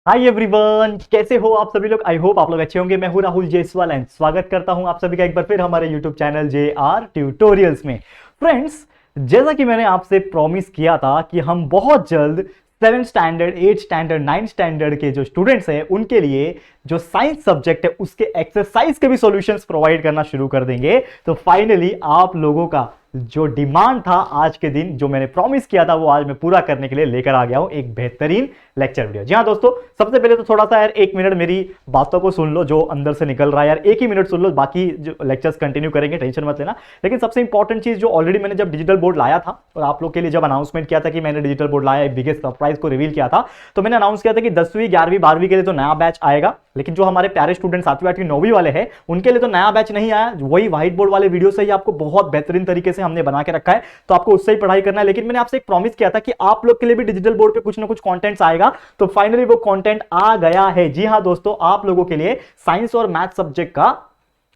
Hi everyone, कैसे हो आप सभी लोग। आई होप आप लोग अच्छे होंगे। मैं हूं राहुल जायसवाल एंड स्वागत करता हूं आप सभी का एक बार फिर हमारे यूट्यूब चैनल JR ट्यूटोरियल्स में। फ्रेंड्स, जैसा कि मैंने आपसे प्रॉमिस किया था कि हम बहुत जल्द 7th standard, 8th standard, 9th standard के जो स्टूडेंट्स हैं उनके लिए जो साइंस सब्जेक्ट है उसके एक्सरसाइज के भी सॉल्यूशंस प्रोवाइड करना शुरू कर देंगे। तो फाइनली आप लोगों का जो डिमांड था आज के दिन, जो मैंने प्रॉमिस किया था, वो आज मैं पूरा करने के लिए लेकर आ गया हूं एक बेहतरीन लेक्चर वीडियो। जी हाँ दोस्तों, सबसे पहले तो थोड़ा सा यार 1 मिनट मेरी बातों को सुन लो जो अंदर से निकल रहा है। यार 1 ही मिनट सुन लो, बाकी जो लेक्चर्स कंटिन्यू करेंगे, टेंशन मत लेना। लेकिन सबसे इंपॉर्टेंट चीज जो ऑलरेडी मैंने जब डिजिटल बोर्ड लाया था और आप लोग के लिए जब अनाउंसमेंट किया था कि मैंने डिजिटल बोर्ड लाया, बिगेस्ट सरप्राइज को रिवील किया था, तो मैंने अनाउंस किया था कि 10वीं 11वीं 12वीं के लिए तो नया बैच आएगा, लेकिन जो हमारे प्यारे स्टूडेंट 7वीं 8वीं 9वीं वाले हैं उनके लिए तो नया बैच नहीं आया। वही व्हाइट बोर्ड वाले वीडियो से ही आपको बहुत बेहतरीन तरीके से हमने बना के रखा है, तो आपको उससे ही पढ़ाई करना है। लेकिन मैंने आपसे एक प्रॉमिस किया था कि आप लोग के लिए भी डिजिटल बोर्ड पे कुछ ना कुछ कंटेंट्स आएगा, तो फाइनली वो कंटेंट आ गया है। जी हां दोस्तों, आप लोगों के लिए साइंस और मैथ सब्जेक्ट का,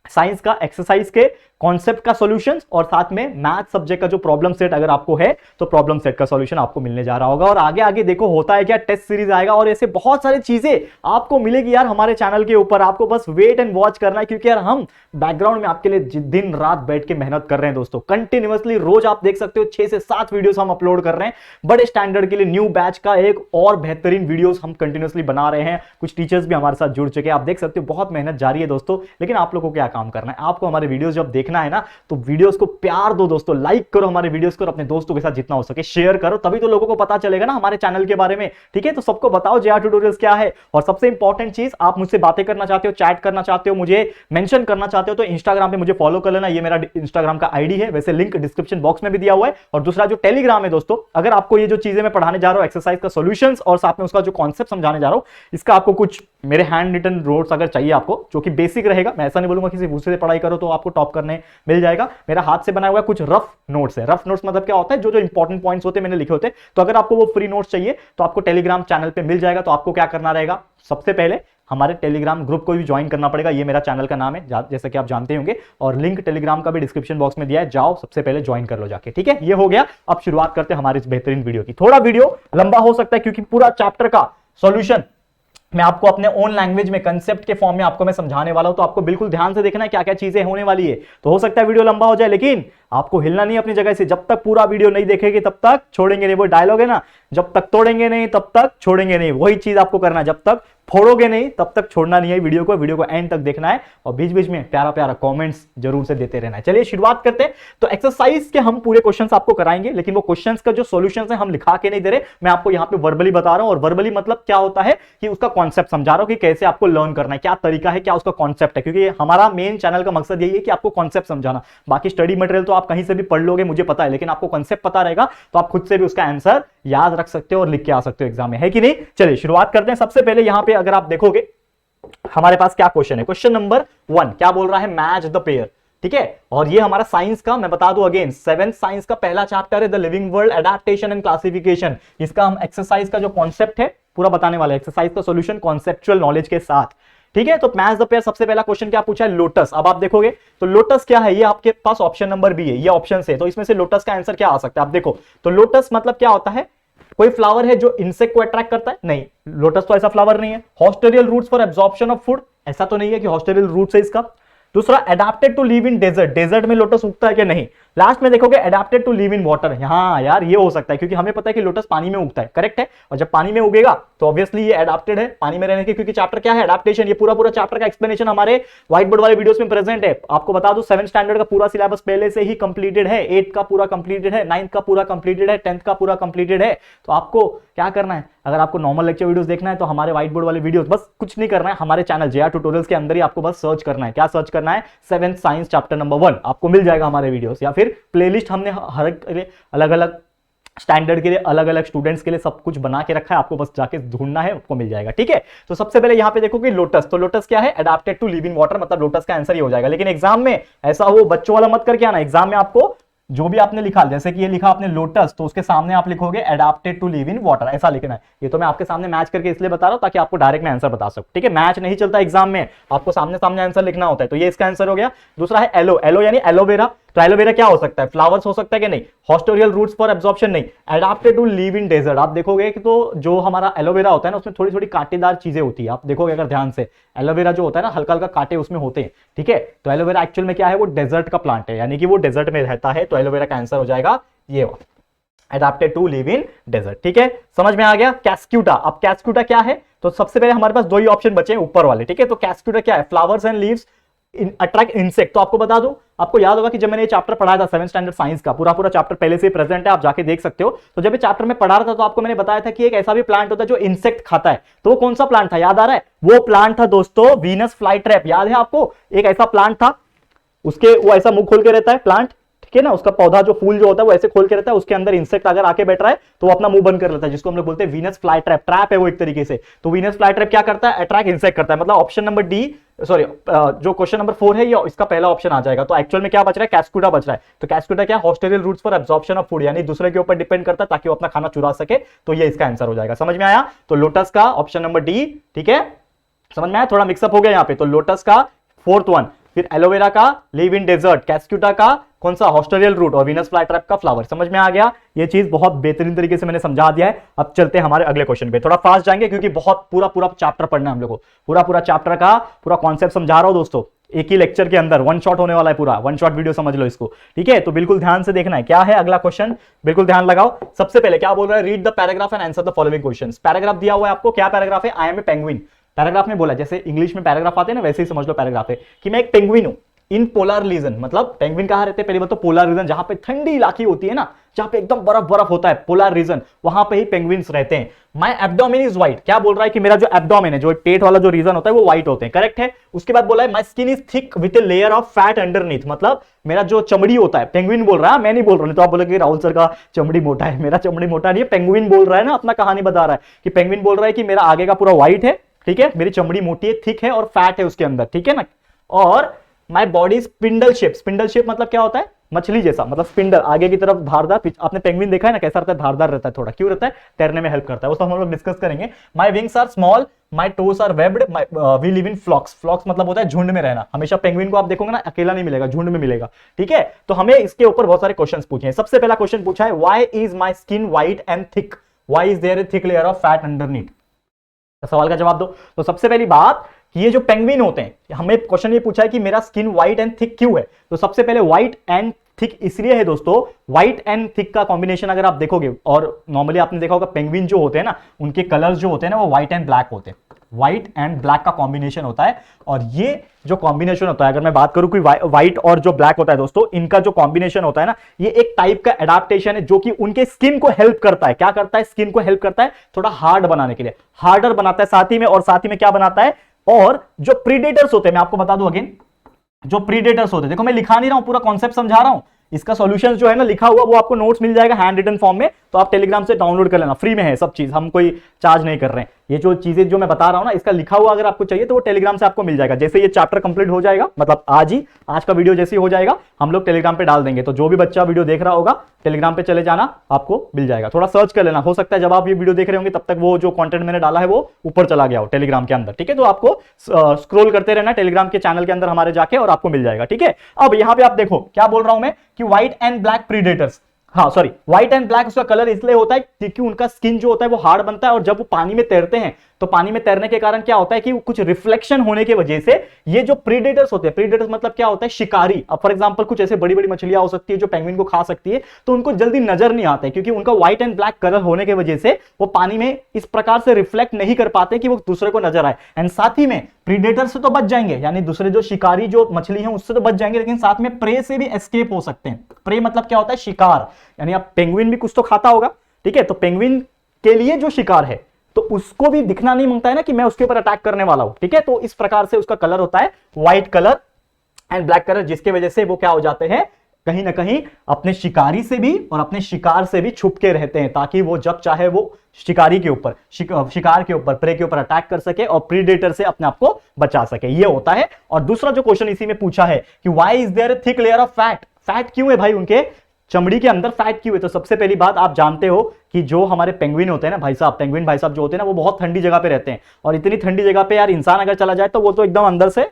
साइंस का एक्सरसाइज के कॉन्सेप्ट का सॉल्यूशंस और साथ में मैथ सब्जेक्ट का जो प्रॉब्लम सेट अगर आपको है तो प्रॉब्लम सेट का सॉल्यूशन आपको मिलने जा रहा होगा। और आगे आगे देखो होता है क्या, टेस्ट सीरीज आएगा और ऐसे बहुत सारी चीजें आपको मिलेगी यार हमारे चैनल के ऊपर। आपको बस वेट एंड वॉच करना है, क्योंकि यार हम बैकग्राउंड में आपके लिए दिन रात बैठ के मेहनत कर रहे हैं दोस्तों। कंटिन्यूअसली रोज आप देख सकते हो 6 से 7 वीडियोस हम अपलोड कर रहे हैं। बड़े स्टैंडर्ड के लिए न्यू बैच का एक और बेहतरीन वीडियोस हम कंटिन्यूअसली बना रहे हैं। कुछ टीचर्स भी हमारे साथ जुड़ चुके हैं, आप देख सकते हो बहुत मेहनत जारी है दोस्तों। लेकिन आप लोगों को क्या काम करना है, आपको हमारे वीडियोस जब देखना है ना, तो वीडियोस को प्यार दो दोस्तों, लाइक करो हमारे वीडियोस को और अपने दोस्तों के साथ जितना हो सके शेयर करो, तभी तो लोगों को पता चलेगा ना हमारे चैनल के बारे में। ठीक है, तो सबको बताओ JR ट्यूटोरियल्स क्या है। और सबसे इंपॉर्टेंट चीज, आप मुझसे बातें करना चाहते हो, चैट करना चाहते हो, मुझे मेंशन करना चाहते हो, तो इंस्टाग्राम पे मुझे फॉलो कर लेना। ये मेरा इंस्टाग्राम का आईडी है, वैसे लिंक डिस्क्रिप्शन बॉक्स में भी दिया हुआ है। और दूसरा जो टेलीग्राम है दोस्तों, अगर आपको ये जो चीजें मैं पढ़ाने जा रहा हूं, एक्सरसाइज का सॉल्यूशंस और साथ में उसका जो कॉन्सेप्ट समझाने जा रहा हूं, इसका आपको कुछ मेरे हैंड रिटन नोट्स अगर चाहिए आपको, जो कि बेसिक रहेगा, मैं ऐसा नहीं बोलूंगा किसी दूसरे से पढ़ाई करो तो आपको टॉप करने मिल जाएगा। मेरा हाथ से बनाया हुआ कुछ रफ नोट्स है। रफ नोट्स मतलब क्या होता है, जो जो इंपॉर्टेंट पॉइंट्स होते हैं मैंने लिखे होते हैं। तो अगर आपको वो फ्री नोट्स चाहिए तो आपको टेलीग्राम चैनल पे मिल जाएगा। तो आपको क्या करना रहेगा, सबसे पहले हमारे टेलीग्राम ग्रुप को भी ज्वाइन करना पड़ेगा। ये मेरा चैनल का नाम है, जैसा कि आप जानते होंगे, और लिंक टेलीग्राम का भी डिस्क्रिप्शन बॉक्स में दिया है, जाओ सबसे पहले ज्वाइन कर लो जाके। ठीक है, ये हो गया। अब शुरुआत करते हैं हमारे इस बेहतरीन वीडियो की। थोड़ा वीडियो लंबा हो सकता है क्योंकि पूरा चैप्टर का सॉल्यूशन मैं आपको अपने ओन लैंग्वेज में कंसेप्ट के फॉर्म में आपको मैं समझाने वाला हूं, तो आपको बिल्कुल ध्यान से देखना है क्या क्या चीजें होने वाली है। तो हो सकता है वीडियो लंबा हो जाए, लेकिन आपको हिलना नहीं अपनी जगह से। जब तक पूरा वीडियो नहीं देखेंगे तब तक छोड़ेंगे नहीं। वो डायलॉग है ना, जब तक तोड़ेंगे नहीं तब तक छोड़ेंगे नहीं, वही चीज आपको करना है। जब तक फोड़ोगे नहीं तब तक छोड़ना नहीं है वीडियो को एंड तक देखना है और बीच बीच में प्यारा प्यारा कमेंट्स जरूर से देते रहना है। चलिए शुरुआत करते हैं। तो एक्सरसाइज के हम पूरे क्वेश्चंस आपको कराएंगे, लेकिन वो क्वेश्चंस का जो सॉल्यूशंस है हम लिखा के नहीं दे रहे, मैं आपको यहां पे वर्बली बता रहा हूं। और वर्बली मतलब क्या होता है कि उसका कॉन्सेप्ट समझा रहा हूं कि कैसे आपको लर्न करना है, क्या तरीका है, क्या उसका कॉन्सेप्ट है। क्योंकि हमारा मेन चैनल का मकसद यही है कि आपको कॉन्सेप्ट समझाना। बाकी स्टडी मटेरियल तो आप कहीं से भी पढ़ लोगे, मुझे पता है, लेकिन आपको कॉन्सेप्ट पता रहेगा तो आप खुद से भी उसका आंसर याद रख सकते हो और लिख के आ सकते हो एग्जाम में, है कि नहीं। चलिए शुरुआत करते हैं। सबसे पहले यहां पे अगर आप देखोगे हमारे पास क्या क्वेश्चन है, क्वेश्चन नंबर 1 क्या बोल रहा है, मैच द पेयर। ठीक है, और ये हमारा साइंस का, मैं बता दूं अगेन, 7th साइंस का पहला चैप्टर है, the living world adaptation and classification. इसका हम एक्सरसाइज का जो कॉन्सेप्ट है पूरा बताने वाले, एक्सरसाइज का सॉल्यूशन कॉन्सेप्चुअल नॉलेज के साथ। ठीक है, तो मैच द पेयर सबसे पहला क्वेश्चन क्या पूछा है, लोटस। अब आप देखोगे तो लोटस क्या है, ये आपके पास ऑप्शन नंबर बी है, ये ऑप्शन है, तो इसमें से लोटस का आंसर क्या आ सकता है। आप देखो तो लोटस मतलब क्या होता है, कोई फ्लावर है जो इंसेक्ट को अट्रैक्ट करता है, नहीं, लोटस तो ऐसा फ्लावर नहीं है। Haustorial roots for absorption of food, ऐसा तो नहीं है कि हॉस्टेरियल रूट्स है इसका। दूसरा, adapted to live in desert, desert में लोटस उगता है कि नहीं। लास्ट में देखोगे adapted to live in water, हाँ यार ये हो सकता है क्योंकि हमें पता है कि लोटस पानी में उगता है, करेक्ट है। और जब पानी में उगेगा तो ऑब्वियसली ये अडेप्टेड है पानी में रहने के, क्योंकि चैप्टर क्या है, अडेप्टेशन। ये पूरा चैप्टर का एक्सप्लेनेशन हमारे व्हाइट बोर्ड वाले वीडियोस में प्रेजेंट है। आपको बता दूं 7th स्टैंडर्ड का पूरा सिलेबस पहले से ही कंप्लीटेड है, 8th का पूरा कंप्लीटेड है, 9th का पूरा कंप्लीटेड है, 10th का पूरा कंप्लीटेड है। तो आपको क्या करना है, अगर आपको नॉर्मल लेक्चर वीडियोस देखना है तो हमारे व्हाइट बोर्ड वाले वीडियोस, बस कुछ नहीं करना है, हमारे चैनल JR ट्यूटोरियल्स के अंदर ही आपको बस सर्च करना है। क्या सर्च करना है, 7th साइंस चैप्टर नंबर 1, आपको मिल जाएगा हमारे वीडियोस। या फिर प्लेलिस्ट हमने हर अलग अलग स्टैंडर्ड के लिए, अलग अलग स्टूडेंट्स के लिए सब कुछ बना के रखा है, आपको बस जाके ढूंढना है, आपको मिल जाएगा। ठीक है, तो सबसे पहले यहां पे देखोगे लोटस, तो लोटस क्या है, adapted to live in water, मतलब लोटस का आंसर ये हो जाएगा। लेकिन एग्जाम में ऐसा हो बच्चों वाला मत करके आना, एग्जाम में आपको जो भी आपने लिखा, जैसे कि ये लिखा आपने लोटस, तो उसके सामने आप लिखोगे adapted to live in water, ऐसा लिखना है। ये तो मैं आपके सामने मैच करके इसलिए बता रहा हूं ताकि आपको डायरेक्ट में आंसर बता सकूं। ठीक है, मैच नहीं चलता एग्जाम में, आपको सामने सामने आंसर लिखना होता है। तो ये इसका आंसर हो गया। दूसरा है एलो, एलो यानी एलोवेरा, तो एलोवेरा क्या हो सकता है, फ्लावर्स हो सकता है कि नहीं, हॉस्टोरियल रूट्स फॉर एब्जॉर्प्शन नहीं, adapted to live in desert. आप देखोगे कि तो जो हमारा एलोवेरा होता है ना उसमें थोड़ी थोड़ी कांटेदार चीजें होती है, आप देखोगे अगर ध्यान से, एलोवेरा जो होता है ना हल्का हल्का कांटे उसमें होते हैं, ठीक है। तो एलोवेरा एक्चुअल में क्या है, वो डेजर्ट का प्लांट है, यानी कि वो डेजर्ट में रहता है, तो एलोवेरा का आंसर हो जाएगा ये adapted to live in desert, ठीक है। समझ में आ गया। कैस्क्यूटा, अब कैस्क्यूटा क्या है, तो सबसे पहले हमारे पास दो ही ऑप्शन बचे हैं ऊपर वाले, ठीक है। तो कैस्क्यूटा क्या है, flowers and leaves attract insect. तो आपको बता दूं, आपको याद होगा कि जब मैंने ये चैप्टर पढ़ाया था 7th स्टैंडर्ड साइंस का, पूरा पूरा चैप्टर पहले से प्रेजेंट है, आप जाके देख सकते हो। तो जब ये चैप्टर में पढ़ा रहा था तो आपको मैंने बताया था कि एक ऐसा भी प्लांट होता है जो इंसेक्ट खाता है, तो वो कौन सा प्लांट था, याद आ रहा है, वो प्लांट था दोस्तों वीनस फ्लाई ट्रैप। याद है आपको, एक ऐसा प्लांट था, उसके वो ऐसा मुंह खोल के रहता है प्लांट, ठीक है ना, उसका पौधा जो फूल जो होता है वो ऐसे खोल के रहता है, उसके अंदर इंसेक्ट अगर आके बैठ रहा है तो वो अपना मुंह बंद कर लेता है, जिसको हम लोग बोलते हैं वीनस फ्लाई ट्रैप। ट्रैप है वो एक तरीके से। तो वीनस फ्लाई ट्रैप क्या करता है, अट्रैक्ट इंसेक्ट करता है। मतलब ऑप्शन नंबर डी, सॉरी जो क्वेश्चन नंबर 4 है ये इसका पहला ऑप्शन आ जाएगा। तो एक्चुअल में क्या बच रहा है, कैस्क्यूटा बच रहा है। तो कैस्क्यूटा क्या, haustorial roots for absorption of food, यानी दूसरे के ऊपर डिपेंड करता है ताकि वो अपना खाना चुरा सके, तो ये इसका आंसर हो जाएगा। समझ में आया। तो लोटस का ऑप्शन नंबर डी, ठीक है, समझ में आया, थोड़ा मिक्सअप हो गया यहाँ पे। तो लोटस का 4th वन, फिर एलोवेरा का लिव इन डेजर्ट, कैस्क्यूटा का कौन सा, हॉस्टोरियल रूट, और वीनस फ्लाई ट्रैप का फ्लावर। समझ में आ गया। ये चीज बहुत बेहतरीन तरीके से मैंने समझा दिया है। अब चलते हैं हमारे अगले क्वेश्चन पे, थोड़ा फास्ट जाएंगे क्योंकि बहुत पूरा पूरा चैप्टर पढ़ना है हम लोग को, पूरा पूरा चैप्टर का पूरा कॉन्सेप्ट समझा रहा हूं दोस्तों, एक ही लेक्चर के अंदर वन शॉट होने वाला है, पूरा वन शॉट वीडियो समझ लो इसको, ठीक है। तो बिल्कुल ध्यान से देखना है क्या है अगला क्वेश्चन, बिल्कुल ध्यान लगाओ। सबसे पहले क्या बोल रहा है, read the paragraph and answer the following questions. Paragraph दिया हुआ है आपको, क्या पैराग्राफ है, I am a penguin. Paragraph में बोला, जैसे इंग्लिश में पैराग्राफ आते हैं ना वैसे ही समझ लो पैराग्राफ है कि मैं एक पेंगुइन हूं इन पोलर रीजन। मतलब पेंगुइन कहां रहते हैं, पहली बात तो पोलर रीजन, जहां पे ठंडी इलाकी होती है ना, जहां पे एकदम बर्फ बर्फ होता है, पोलर रीजन, वहां पे ही पेंगुइन्स रहते हैं। माय एब्डोमेन इज व्हाइट, क्या बोल रहा है कि मेरा जो एब्डोमेन है, जो पेट वाला जो रीजन होता है वो व्हाइट होते हैं, करेक्ट है। उसके बाद बोला है my skin is thick with a layer of fat underneath, मतलब मेरा जो चमड़ी होता है, पेंगुइन बोल रहा है, मैं नहीं बोल रहा हूं। तो आप बोलोगे राहुल सर का चमड़ी मोटा है, मेरा चमड़ी मोटा नहीं है, पेंगुइन बोल रहा है ना, अपना कहानी बता रहा है कि पेंगुइन बोल रहा है कि मेरा आगे का पूरा व्हाइट है, ठीक है, मेरी चमड़ी मोटी है, थिक है और फैट है उसके अंदर, ठीक है ना। और my body spindle shape, spindle shape मतलब क्या होता है, मछली जैसा, मतलब स्पिंडल आगे की तरफ धारदार। आपने पेंगुइन देखा है ना कैसा रहता है, धारदार रहता है थोड़ा, क्यों रहता है, तैरने में हेल्प करता है, वो सब हम लोग डिस्कस करेंगे। My wings are small, my toes are webbed, we live in flocks. Flocks मतलब होता है झुंड में रहना, हमेशा पेंगुइन को आप देखोगे ना अकेला नहीं मिलेगा, झुंड में मिलेगा, ठीक है। तो हमें इसके ऊपर बहुत सारे क्वेश्चंस पूछे हैं। सबसे पहला क्वेश्चन पूछा है, why is my skin white and thick, why is there a thick layer of fat underneath. सवाल का जवाब दो। तो सबसे पहली बात, ये जो पेंगुइन होते हैं, हमें क्वेश्चन ये पूछा है कि मेरा स्किन व्हाइट एंड थिक क्यों है। तो सबसे पहले व्हाइट एंड थिक इसलिए है दोस्तों, व्हाइट एंड थिक का कॉम्बिनेशन अगर आप देखोगे, और नॉर्मली आपने देखा होगा पेंगुइन जो होते हैं ना उनके कलर्स जो होते हैं ना वो व्हाइट एंड ब्लैक होते हैं, व्हाइट एंड ब्लैक का कॉम्बिनेशन होता है। और ये जो कॉम्बिनेशन होता है, अगर मैं बात करूं कि व्हाइट और जो ब्लैक होता है दोस्तों, इनका जो कॉम्बिनेशन होता है ना, ये एक टाइप का एडाप्टेशन है जो कि उनके स्किन को हेल्प करता है। क्या करता है, स्किन को हेल्प करता है थोड़ा हार्ड बनाने के लिए, हार्डर बनाता है साथ ही में। और साथ ही में क्या बनाता है, और जो प्रीडेटर्स होते हैं, मैं आपको बता दूं अगेन, जो प्रीडेटर्स होते हैं, देखो मैं लिखा नहीं रहा हूं, पूरा कॉन्सेप्ट समझा रहा हूं। इसका सॉल्यूशन जो है ना लिखा हुआ, वो आपको नोट्स मिल जाएगा हैंड रिटन फॉर्म में, तो आप टेलीग्राम से डाउनलोड कर लेना, फ्री में है सब चीज, हम कोई चार्ज नहीं कर रहे हैं। ये जो चीजें जो मैं बता रहा हूं ना, इसका लिखा हुआ अगर आपको चाहिए तो वो टेलीग्राम से आपको मिल जाएगा। जैसे ये चैप्टर कंप्लीट हो जाएगा, मतलब आज का वीडियो जैसे ही हो जाएगा हम लोग टेलीग्राम पे डाल देंगे, तो जो भी बच्चा वीडियो देख रहा होगा टेलीग्राम पे चले जाना, आपको मिल जाएगा। थोड़ा सर्च कर लेना, हो सकता है जब आप ये वीडियो देख रहे होंगे तब तक वो जो कंटेंट मैंने डाला है वो ऊपर चला गया हो टेलीग्राम के अंदर, ठीक है। तो आपको स्क्रॉल करते रहना टेलीग्राम के चैनल के अंदर हमारे जाके, और आपको मिल जाएगा, ठीक है। अब यहां पे आप देखो क्या बोल रहा हूं मैं कि व्हाइट एंड ब्लैक प्रीडेटर्स, हाँ सॉरी, व्हाइट एंड ब्लैक उसका कलर इसलिए होता है क्योंकि उनका स्किन जो होता है वो हार्ड बनता है, और जब वो पानी में तैरते हैं तो पानी में तैरने के कारण क्या होता है कि कुछ रिफ्लेक्शन होने की वजह से ये जो प्रीडेटर्स होते हैं, प्रीडेटर्स मतलब क्या होता है, शिकारी। अब फॉर एग्जांपल कुछ ऐसे बड़ी बड़ी मछलियां हो सकती है जो पेंगुइन को खा सकती है, तो उनको जल्दी नजर नहीं आता है क्योंकि उनका व्हाइट एंड ब्लैक कलर होने की वजह से वो पानी में इस प्रकार से रिफ्लेक्ट नहीं कर पाते कि वो दूसरे को नजर आए। एंड साथ ही में प्रीडेटर से तो बच जाएंगे, यानी दूसरे जो शिकारी जो मछली है उससे तो बच जाएंगे, लेकिन साथ में प्रे से भी एस्केप हो सकते हैं। प्रे मतलब क्या होता है, शिकार, यानी आप पेंगुइन भी कुछ तो खाता होगा, ठीक है। तो पेंगुइन के लिए जो शिकार है तो उसको भी दिखना नहीं मांगता है ना कि मैं उसके ऊपर अटैक करने वाला हूं, ठीक है। तो इस प्रकार से उसका कलर होता है white colour and black colour, जिसके वजह से वो क्या हो जाते हैं, कहीं ना कहीं अपने शिकारी से भी और अपने शिकार से भी छुप के रहते हैं, ताकि वो जब चाहे वो शिकारी के ऊपर, शिकार के ऊपर, प्रे के ऊपर अटैक कर सके और प्रीडेटर से अपने आप को बचा सके, ये होता है। और दूसरा जो क्वेश्चन इसी में पूछा है कि why is there thick layer of fat, fat क्यों है भाई उनके चमड़ी के अंदर, फैट क्यों है। तो सबसे पहली बात आप जानते हो कि जो हमारे पेंगुइन होते हैं ना भाई साहब, पेंगुइन भाई साहब जो होते हैं ना, वो बहुत ठंडी जगह पे रहते हैं, और इतनी ठंडी जगह पे यार इंसान अगर चला जाए तो वो तो एकदम अंदर से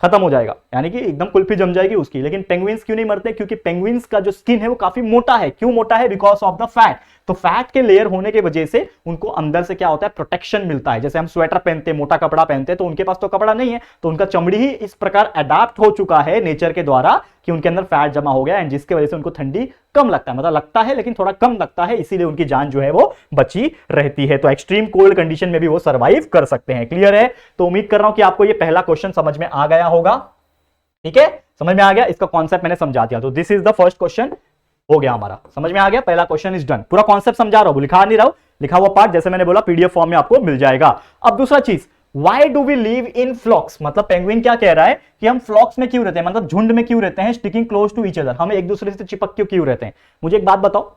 खत्म हो जाएगा, यानी कि एकदम कुल्फी जम जाएगी उसकी। लेकिन पेंगुइन्स क्यों नहीं मरते? क्योंकि पेंगुइन्स का जो स्किन है वो काफी मोटा है। क्यों मोटा है? Because of the fat. तो फैट के लेयर होने की वजह से उनको अंदर से क्या होता है, प्रोटेक्शन मिलता है। जैसे हम स्वेटर पहनते हैं, मोटा कपड़ा पहनते हैं, तो उनके पास तो कपड़ा नहीं है, तो उनका चमड़ी ही इस प्रकार अडाप्ट हो चुका है नेचर के द्वारा कि उनके अंदर फैट जमा हो गया, एंड जिसकी वजह से उनको ठंडी कम लगता है, मतलब लगता है लेकिन थोड़ा कम लगता है, इसीलिए उनकी जान जो है वो बची रहती है। तो एक्सट्रीम कोल्ड कंडीशन में भी वो सर्वाइव कर सकते हैं। क्लियर है? तो उम्मीद कर रहा हूं कि आपको ये पहला क्वेश्चन समझ में आ गया होगा। ठीक है, समझ में आ गया, इसका कॉन्सेप्ट मैंने समझा दिया। तो this is the first question, हो गया हमारा, समझ में आ गया, पहला क्वेश्चन इज डन। पूरा कॉन्सेप्ट समझा रहा हूं, लिखा नहीं रहा हूं, लिखा हुआ पार्ट जैसे मैंने बोला पीडीएफ फॉर्म में आपको मिल जाएगा। अब दूसरा चीज, why do we live in flocks, मतलब पेंगुइन क्या कह रहा है कि हम फ्लॉक्स में क्यों रहते हैं, मतलब झुंड में क्यों रहते हैं, sticking close to each other, हम एक दूसरे से चिपक क्यों रहते हैं। मुझे एक बात बताओ,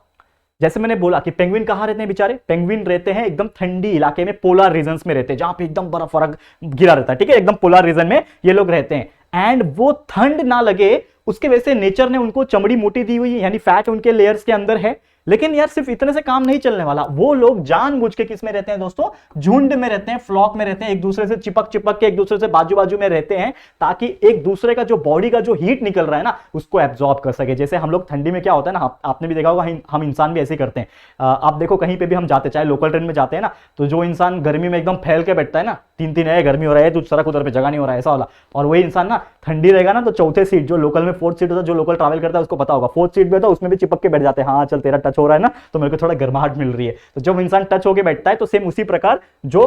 जैसे मैंने बोला कि पेंगुइन कहां रहते हैं बेचारे, पेंगुइन रहते हैं एकदम ठंडी इलाके में, पोलर रीजन्स में रहते हैं, जहां पे एकदम बर्फ वरफ गिरा रहता है। ठीक है, एकदम पोलर रीजन में ये लोग रहते हैं, एंड वो ठंड ना लगे उसके वजह से नेचर ने उनको चमड़ी मोटी दी हुई है, यानी फैट उनके लेयर्स के अंदर है। लेकिन यार सिर्फ इतने से काम नहीं चलने वाला, वो लोग जानबूझ के किस में रहते हैं दोस्तों, झुंड में रहते हैं, फ्लॉक में रहते हैं, एक दूसरे से चिपक चिपक के एक दूसरे से बाजू बाजू में रहते हैं, ताकि एक दूसरे का जो बॉडी का जो हीट निकल रहा है ना उसको एब्जॉर्ब कर सके। जैसे हम लोग ठंडी में क्या होता है ना, आपने भी देखा होगा, हम इंसान भी ऐसे करते हैं। आप देखो कहीं पे भी हम जाते, चाहे लोकल ट्रेन में जाते हैं ना, तो जो इंसान गर्मी में एकदम फैल के बैठता है ना, तीन तीन है गर्मी हो रहा है, तो सड़क उधर पे जगह नहीं हो रहा है, ऐसा वाला, और वही इंसान ना ठंडी रहेगा ना तो चौथे सीट, जो लोकल में फोर्थ सीट होता है, जो लोकल ट्रैवल करता है उसको पता होगा, फोर्थ सीट भी होता है, उसमें भी चिपक के बैठ जाते हैं। हाँ चल तेरा टच हो रहा है ना, तो मेरे को थोड़ा गर्माहट मिल रही है। तो जब इंसान टच होके बैठता है तो सेम उसी प्रकार जो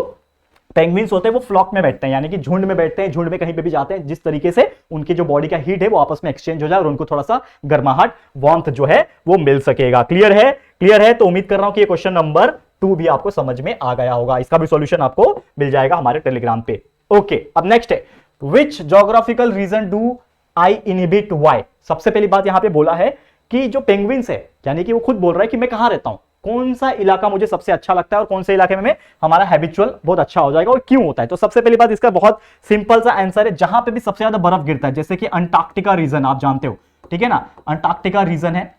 पेंगुइन्स होते हैं वो फ्लॉक में बैठते हैं, यानी कि झुंड में बैठते हैं, झुंड में कहीं पे भी जाते हैं, जिस तरीके से उनकी जो बॉडी का हीट है वो आपस में एक्सचेंज हो जाए और उनको थोड़ा सा गर्माहट वार्मथ जो है वो मिल सकेगा। क्लियर है? क्लियर है? तो उम्मीद कर रहा हूं कि ये क्वेश्चन नंबर 2 भी आपको समझ में आ गया होगा। इसका भी सॉल्यूशन आपको मिल जाएगा हमारे टेलीग्राम पे। ओके, अब नेक्स्ट है, which geographical region do I inhibit why. सबसे पहली बात यहां पे बोला है कि जो पेंगुइन्स है, यानी कि वो खुद बोल रहा है कि मैं कहां रहता हूं, कौन सा इलाका मुझे सबसे अच्छा लगता है और कौन से इलाके में हमारा हैबिचुअल बहुत अच्छा हो जाएगा और क्यों होता है। तो सबसे पहली बात इसका बहुत सिंपल सा आंसर है, जहां पे भी सबसे ज्यादा बर्फ गिरता है, जैसे कि अंटार्कटिका रीजन आप जानते हो, ठीक है ना, अंटार्कटिका रीजन है,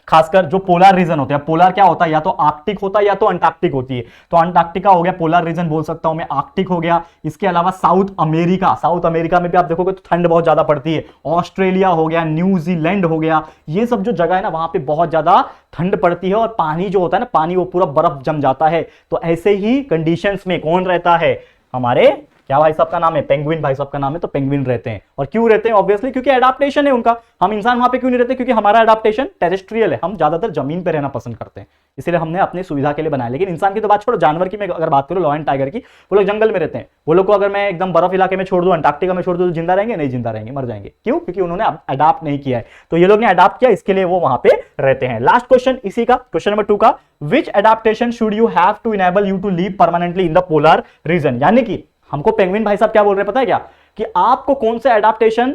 खासकर जो पोलर रीजन होते हैं। पोलर क्या होता है, या तो आर्कटिक होता है या तो अंटार्कटिक होती है। तो अंटार्कटिका हो गया, पोलर रीजन बोल सकता हूं मैं, आर्कटिक हो गया। इसके अलावा साउथ अमेरिका, साउथ अमेरिका में भी आप देखोगे तो ठंड बहुत ज्यादा पड़ती है। ऑस्ट्रेलिया हो गया, न्यूजीलैंड हो गया, ये सब जो जगह है ना वहां पे बहुत ज्यादा ठंड पड़ती है और पानी जो होता है ना, पानी वो पूरा बर्फ जम जाता है। तो ऐसे ही कंडीशंस में कौन रहता है, हमारे क्या भाई साहब का नाम है, पेंगुइन भाई साहब का नाम है। तो पेंगुइन रहते हैं, और क्यों रहते हैं, ऑब्वियसली क्योंकि एडाप्टेशन है उनका। हम इंसान वहां पे क्यों नहीं रहते, क्योंकि हमारा एडाप्टेशन टेरेस्ट्रियल है, हम ज्यादातर जमीन पे रहना पसंद करते हैं, इसलिए हमने अपनी सुविधा के लिए बनाया। लेकिन इंसान की तो बात छोड़ो, जानवर की मैं अगर बात करूं, लॉयन टाइगर की, वो लोग जंगल में रहते हैं। वो लोग को अगर मैं एकदम बर्फ इलाके में छोड़ दूं, अंटार्कटिका में छोड़ दूं, तो जिंदा रहेंगे? नहीं जिंदा रहेंगे, मर जाएंगे। क्यों? क्योंकि उन्होंने अडाप्ट नहीं किया है। तो ये लोग ने अडाप्ट किया, इसके लिए वो वहां पे रहते हैं। लास्ट क्वेश्चन इसी का, क्वेश्चन नंबर 2 का, which adaptation should you have to enable you to live permanently in the polar region. यानी कि हमको पेंगुइन भाई साहब क्या बोल रहे हैं पता है क्या, कि आपको कौन सा एडाप्टेशन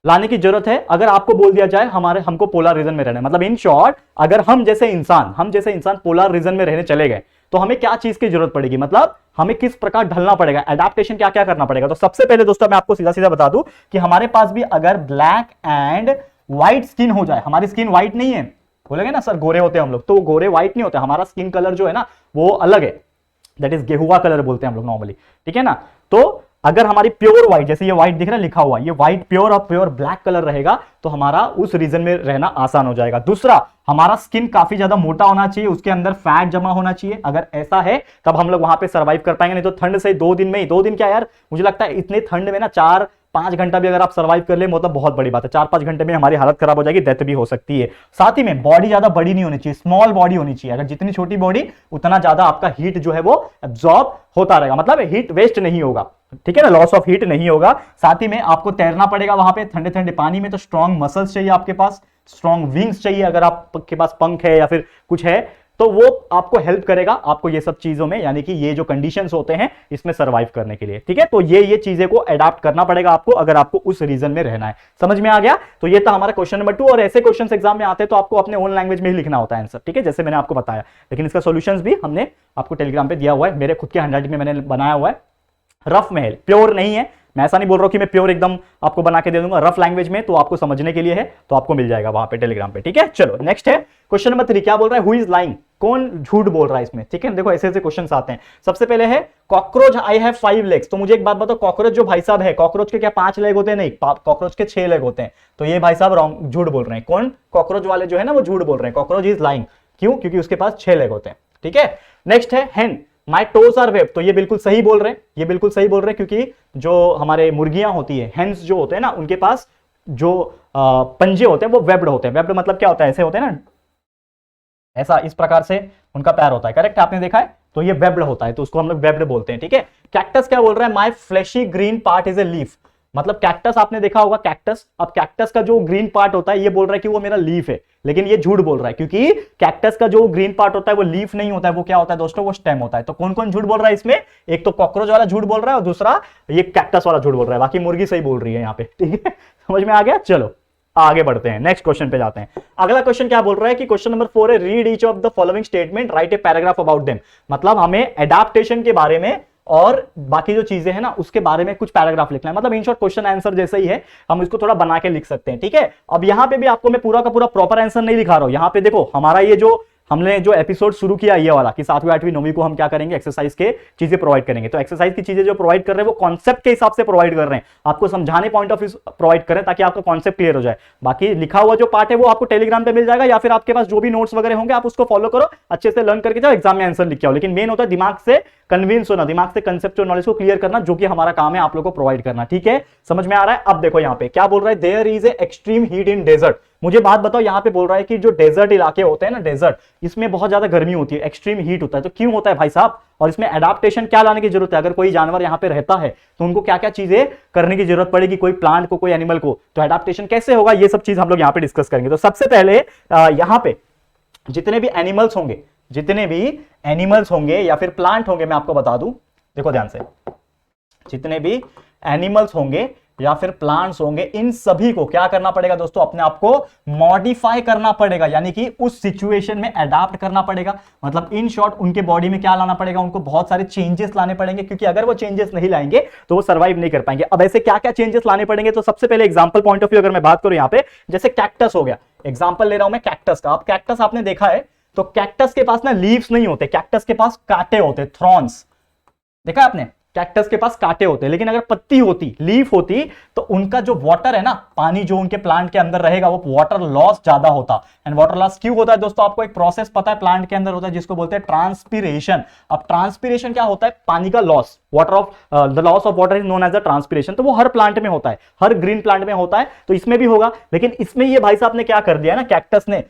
लाने की जरूरत है अगर आपको बोल दिया जाए हमको पोलर रीजन में रहना है। मतलब इन शॉर्ट, अगर हम जैसे इंसान पोलर रीजन में रहने चले गए तो हमें क्या चीज की जरूरत पड़ेगी, मतलब हमें किस प्रकार ढलना पड़ेगा, एडाप्टेशन क्या क्या करना पड़ेगा। तो सबसे पहले दोस्तों मैं आपको सीधा सीधा बता दूं कि हमारे पास भी अगर ब्लैक एंड व्हाइट स्किन हो जाए, हमारी स्किन व्हाइट नहीं है, बोलेंगे ना सर गोरे होते हैं हम लोग, तो गोरे व्हाइट नहीं होते, हमारा स्किन कलर जो है ना वो अलग है, दैट इज गेहुआ कलर बोलते हैं हम लोग नॉर्मली, ठीक है ना। तो अगर हमारी प्योर व्हाइट, जैसे ये व्हाइट दिख रहा है लिखा हुआ, ये व्हाइट प्योर और प्योर ब्लैक कलर रहेगा, तो हमारा उस रीजन में रहना आसान हो जाएगा। दूसरा, हमारा स्किन काफी ज्यादा मोटा होना चाहिए, उसके अंदर फैट जमा होना चाहिए। अगर ऐसा है तब हम लोग वहां पे सर्वाइव कर पाएंगे, नहीं तो ठंड से 2 दिन में ही, 2 दिन क्या यार, मुझे लगता है इतने ठंड में ना 4-5 घंटा भी अगर आप सर्वाइव कर ले मतलब बहुत बड़ी बात है। 4-5 घंटे में हमारी हालत खराब हो जाएगी, डेथ भी हो सकती है। साथ ही में बॉडी ज्यादा बड़ी नहीं होनी चाहिए, स्मॉल बॉडी होनी चाहिए। अगर जितनी छोटी बॉडी उतना ज्यादा आपका हीट जो है वो एब्जॉर्ब होता रहेगा, मतलब हीट वेस्ट नहीं होगा, ठीक है ना, लॉस ऑफ हीट नहीं होगा। साथ ही में आपको तैरना पड़ेगा वहां पे ठंडे ठंडे पानी में, तो स्ट्रॉन्ग मसल्स चाहिए आपके पास, स्ट्रॉन्ग विंग्स चाहिए। अगर आपके पास पंख है या फिर कुछ है तो वो आपको हेल्प करेगा, आपको ये सब चीजों में, यानी कि ये जो कंडीशंस होते हैं इसमें सर्वाइव करने के लिए, ठीक है। तो ये चीजें को अडॉप्ट करना पड़ेगा आपको अगर आपको उस रीजन में रहना है। समझ में आ गया? तो ये था हमारा क्वेश्चन नंबर 2। और ऐसे क्वेश्चन एग्जाम में आते हैं तो आपको अपने ओन लैंग्वेज में ही लिखना होता है आंसर, ठीक है, जैसे मैंने आपको बताया। लेकिन इसका सोल्यूशन भी हमने आपको टेलीग्राम पे दिया हुआ है, मेरे खुद के हैंडराइटिंग में मैंने बनाया हुआ है। रफ में है, प्योर नहीं है, मैं ऐसा नहीं बोल रहा हूं कि मैं प्योर एकदम आपको बना के दे दूंगा, रफ लैंग्वेज में, तो आपको समझने के लिए है, तो आपको मिल जाएगा वहां पे टेलीग्राम पे, ठीक है। चलो नेक्स्ट है क्वेश्चन नंबर 3, क्या बोल रहा है, हु इज लाइंग, कौन झूठ बोल रहा है इसमें, ठीक है। देखो ऐसे ऐसे क्वेश्चंस आते हैं। सबसे पहले है कॉकरोच आई हैव 5 लेग्स, तो मुझे एक बात बताओ, कॉकरोच जो भाई साहब है, कॉकरोच के क्या 5 लेग होते हैं, नहीं, कॉकरोच के 6 लेग होते हैं, तो ये भाई साहब रॉन्ग, झूठ बोल रहे हैं। कौन, कॉकरोच वाले जो है ना वो झूठ बोल रहे हैं, कॉकरोच इज लाइंग, क्यों, क्योंकि उसके पास 6 लेग होते हैं, ठीक है। नेक्स्ट है हेन माई टोज आर वेब, तो ये बिल्कुल सही बोल रहे हैं, ये बिल्कुल सही बोल रहे हैं, क्योंकि जो हमारे मुर्गियां होती है, हेन्स जो होते हैं ना, उनके पास जो पंजे होते हैं वो वेब्ड होते हैं। वेब्ड मतलब क्या होता है, ऐसे होते हैं ना, ऐसा इस प्रकार से उनका पैर होता है, करेक्ट, आपने देखा है, तो ये वेब्ड होता है, तो उसको हम लोग वेब्ड बोलते हैं, ठीक है। कैक्टस क्या बोल रहा है, my fleshy green part is a leaf, मतलब कैक्टस आपने देखा होगा, कैक्टस, अब कैक्टस का जो ग्रीन पार्ट होता है ये बोल रहा है कि वो मेरा लीफ है, लेकिन ये झूठ बोल रहा है, क्योंकि कैक्टस का जो ग्रीन पार्ट होता है वो लीफ नहीं होता है, वो क्या होता है दोस्तों, वो स्टेम होता है। तो कौन कौन झूठ बोल रहा है इसमें, एक तो कॉकरोच वाला झूठ बोल रहा है और दूसरा ये कैक्टस वाला झूठ बोल रहा है, बाकी मुर्गी सही बोल रही है यहाँ पे, ठीक है, समझ में आ गया। चलो आगे बढ़ते हैं, नेक्स्ट क्वेश्चन पे जाते हैं। अगला क्वेश्चन क्या बोल रहा है कि क्वेश्चन नंबर 4 है, read each of the following statement, right a paragraph about them, मतलब हमें एडाप्टेशन के बारे में और बाकी जो चीजें हैं ना उसके बारे में कुछ पैराग्राफ लिखना है, मतलब इन शॉर्ट क्वेश्चन आंसर जैसा ही है, हम इसको थोड़ा बना के लिख सकते हैं, ठीक है। अब यहां पे भी आपको मैं पूरा का पूरा प्रॉपर आंसर नहीं लिखा रहा हूं, यहां पे देखो हमारा ये जो हमने जो एपिसोड शुरू किया ये वाला कि 7वीं 8वीं 9वीं को हम क्या करेंगे, एक्सरसाइज के चीजें प्रोवाइड करेंगे, तो एक्सरसाइज की चीजें जो प्रोवाइड कर रहे हैं वो कॉन्सेप्ट के हिसाब से प्रोवाइड कर रहे हैं, आपको समझाने पॉइंट ऑफ व्यू प्रोवाइड करें ताकि आपका कॉन्सेप्ट क्लियर हो जाए। बाकी लिखा हुआ जो पार्ट है वो आपको टेलीग्राम पे मिल जाएगा, या फिर आपके पास जो भी नोट्स वगैरह होंगे आप उसको फॉलो करो, अच्छे से लर्न करके जाओ, एग्जाम में आंसर लिख के आओ। लेकिन मेन होता है दिमाग से कन्विंस होना, दिमाग से कंसेप्चुअल नॉलेज को क्लियर करना, जो कि हमारा काम है आप लोगों को प्रोवाइड करना, ठीक है, समझ में आ रहा है। अब देखो यहाँ पे क्या बोल रहा है, there is a extreme heat in desert, मुझे बात बताओ, यहाँ पे बोल रहा है कि जो डेजर्ट इलाके होते हैं ना, डेजर्ट, इसमें बहुत ज्यादा गर्मी होती है, एक्सट्रीम हीट होता है, तो क्यों होता है भाई साहब, और इसमें एडाप्टेशन क्या लाने की जरूरत है, अगर कोई जानवर यहाँ पे रहता है तो उनको क्या क्या चीजें करने की जरूरत पड़ेगी, कोई प्लांट को, कोई एनिमल को, तो एडाप्टेशन कैसे होगा, ये सब चीज हम लोग यहाँ पे डिस्कस करेंगे। तो सबसे पहले यहाँ पे जितने भी एनिमल्स होंगे, जितने भी एनिमल्स होंगे या फिर प्लांट होंगे, मैं आपको बता दूं, देखो ध्यान से, जितने भी एनिमल्स होंगे या फिर प्लांट्स होंगे, इन सभी को क्या करना पड़ेगा दोस्तों, अपने आप को मॉडिफाई करना पड़ेगा, यानी कि उस सिचुएशन में अडाप्ट करना पड़ेगा, मतलब इन शॉर्ट उनके बॉडी में क्या लाना पड़ेगा, उनको बहुत सारे चेंजेस लाने पड़ेंगे, क्योंकि अगर वो चेंजेस नहीं लाएंगे तो वो सर्वाइव नहीं कर पाएंगे। अब ऐसे क्या क्या चेंजेस लाने पड़ेंगे, तो सबसे पहले एग्जांपल पॉइंट ऑफ व्यू अगर मैं बात करूं, यहां पे जैसे कैक्टस हो गया, एग्जांपल ले रहा हूं मैं कैक्टस का। अब कैक्टस आपने देखा है तो कैक्टस के पास ना लीव्स नहीं होते, कैक्टस के पास कांटे होते, थ्रॉन्स, देखा आपने, कैक्टस के पास कांटे होते हैं, लेकिन अगर पत्ती होती, लीफ होती, तो उनका जो वाटर है ना, पानी जो उनके प्लांट के अंदर रहेगा, वो वाटर लॉस ज्यादा होता। एंड वाटर लॉस क्यों होता है दोस्तों, आपको एक प्रोसेस पता है प्लांट के अंदर होता है जिसको बोलते हैं ट्रांसपीरेशन। अब ट्रांसपीरेशन क्या होता है, पानी का loss, water of the loss of water is known as a transpiration, तो वो हर प्लांट में होता है, हर ग्रीन प्लांट में होता है, तो इसमें भी होगा। लेकिन इसमें ये भाई साहब ने क्या कर दिया ना, कैक्टस ने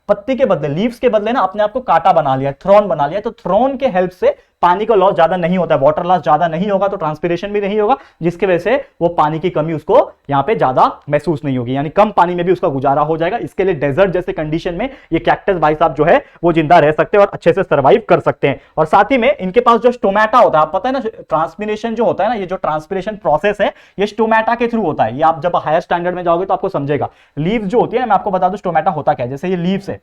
पत्ती के बदले, लीव्स के बदले ना अपने आप को कांटा बना लिया, थ्रॉन बना लिया, तो थ्रॉन के हेल्प से पानी का लॉस ज्यादा नहीं होता है, वाटर लॉस ज्यादा नहीं होगा, तो ट्रांसपीरेशन भी नहीं होगा, जिसकी वजह से वो पानी की कमी उसको यहां पे ज्यादा महसूस नहीं होगी, यानी कम पानी में भी उसका गुजारा हो जाएगा। इसके लिए डेजर्ट जैसे कंडीशन में ये कैक्टस भाई साहब जो है वो जिंदा रह सकते हैं और अच्छे से सर्वाइव कर सकते हैं। और साथ ही में इनके पास जो स्टोमेटा होता है, आप पता है ना, ट्रांसपीरेशन जो होता है ना, ये जो ट्रांसपीरेशन प्रोसेस है ये स्टोमेटा के थ्रू होता है, ये आप जब हायर स्टैंडर्ड में जाओगे तो आपको समझेगा। लीव्स जो होती है, मैं आपको बता दूं स्टोमेटा होता क्या है, जैसे ये लीव्स है,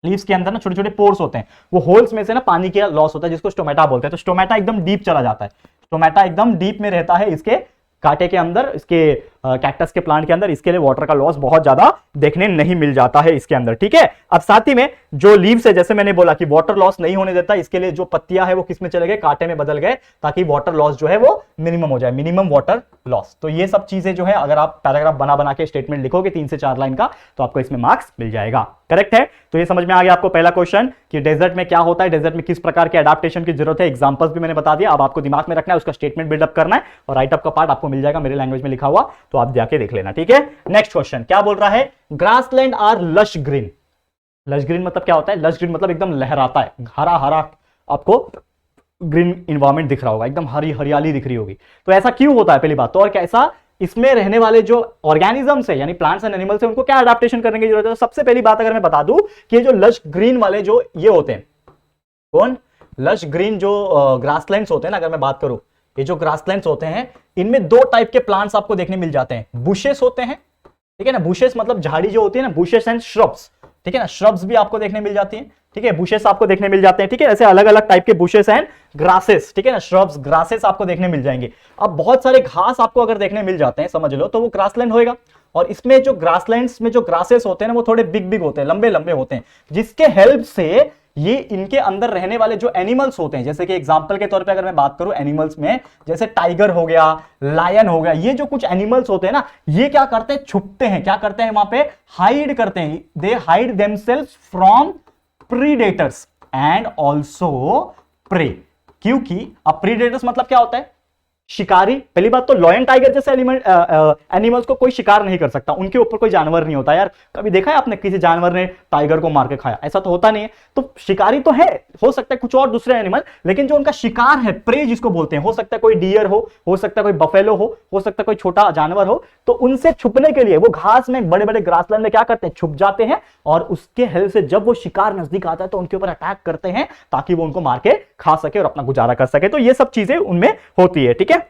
लीव्स के अंदर ना छोटे छोटे पोर्स होते हैं, वो होल्स में से ना पानी का लॉस होता है जिसको स्टोमेटा बोलते हैं। तो स्टोमेटा एकदम डीप चला जाता है, स्टोमेटा एकदम डीप में रहता है इसके कांटे के अंदर, इसके कैक्टस के प्लांट के अंदर, इसके लिए वाटर का लॉस बहुत ज्यादा देखने नहीं मिल जाता है इसके अंदर, ठीक है। अब साथ ही में जो लीव्स है, जैसे मैंने बोला कि वाटर लॉस नहीं होने देता, इसके लिए जो पत्तियां है वो किस में चले गए, कांटे में बदल गए, ताकि वाटर लॉस जो है वो मिनिमम हो जाए, मिनिमम वाटर लॉस। तो ये सब चीजें जो है अगर आप पैराग्राफ बना बना के स्टेटमेंट लिखोगे 3 से 4 लाइन का, तो आपको इसमें मार्क्स मिल जाएगा, करेक्ट है। तो ये समझ में आ गया आपको पहला क्वेश्चन कि डेजर्ट में क्या होता है, डेजर्ट में किस प्रकार के एडाप्टेशन की जरूरत है, एग्जांपल्स भी मैंने बता दिया। अब आपको दिमाग में रखना है, उसका स्टेटमेंट बिल्डअप करना है, और राइटअप का पार्ट आपको मिल जाएगा मेरे लैंग्वेज में लिखा हुआ, तो आप जाके देख लेना, ठीक है। नेक्स्ट क्वेश्चन क्या बोल रहा है, grassland are lush green. Lush green मतलब क्या होता है, लश ग्रीन मतलब एकदम लहराता है, हरा हरा आपको ग्रीन इन्वायरमेंट दिख रहा होगा, एकदम हरी हरियाली दिख रही होगी। तो ऐसा क्यों होता है पहली बात तो, और कैसा इसमें रहने वाले जो ऑर्गेनिजम्स है, यानी प्लांट्स एंड एनिमल्स है, उनको क्या अडेप्टेशन करने की जरूरत है। तो सबसे पहली बात अगर मैं बता दूं कि जो लश ग्रीन वाले जो ये होते हैं, कौन, लश ग्रीन जो ग्रासलैंड्स होते हैं ना, अगर मैं बात करूं, ये जो ग्रासलैंड्स होते हैं, इनमें 2 टाइप के प्लांट्स आपको देखने मिल जाते हैं, बुशेस होते हैं, ठीक है ना, बुशेस मतलब झाड़ी जो होती है ना, बुशेस एंड श्रब्स, ठीक है ना, श्रब्स भी आपको देखने मिल जाती हैं, ठीक है, बुशेस आपको देखने मिल जाते हैं। ठीक है, ऐसे अलग अलग टाइप के बुशेस एंड ग्रासेस, ठीक है ना, श्रब्स ग्रासेस आपको देखने मिल जाएंगे। अब बहुत सारे घास आपको अगर देखने मिल जाते हैं समझ लो, तो वो ग्रासलैंड होएगा। और इसमें जो ग्रासलैंड्स में जो ग्रासेस होते हैं ना, वो थोड़े बिग बिग होते हैं, लंबे लंबे होते हैं, जिसके हेल्प से ये इनके अंदर रहने वाले जो एनिमल्स होते हैं, जैसे कि एग्जांपल के तौर पे अगर मैं बात करूं एनिमल्स में, जैसे टाइगर हो गया, लायन हो गया, ये जो कुछ एनिमल्स होते हैं ना, ये क्या करते हैं, छुपते हैं, क्या करते हैं वहां पे, हाइड करते हैं, they hide themselves from predators and also prey. क्योंकि अब प्रीडेटर्स मतलब क्या होता है, शिकारी। पहली बात तो लॉयन टाइगर जैसे एनिमल्स को कोई शिकार नहीं कर सकता, उनके ऊपर कोई जानवर नहीं होता। यार कभी देखा है आपने किसी जानवर ने टाइगर को मार के खाया? ऐसा तो होता नहीं है। तो शिकारी तो है, हो सकता है कुछ और दूसरे एनिमल, लेकिन जो उनका शिकार है, प्रे जिसको बोलते हैं, हो सकता है कोई डियर हो सकता है कोई बफेलो हो सकता है कोई छोटा जानवर हो, तो उनसे छुपने के लिए वो घास में, बड़े बड़े ग्रासलैंड में क्या करते हैं, छुप जाते हैं, और उसके हेल्प से जब वो शिकार नजदीक आता है तो उनके ऊपर अटैक करते हैं, ताकि वो उनको मार के खा सके और अपना गुजारा कर सके। तो ये सब चीजें उनमें होती है। ठीक है,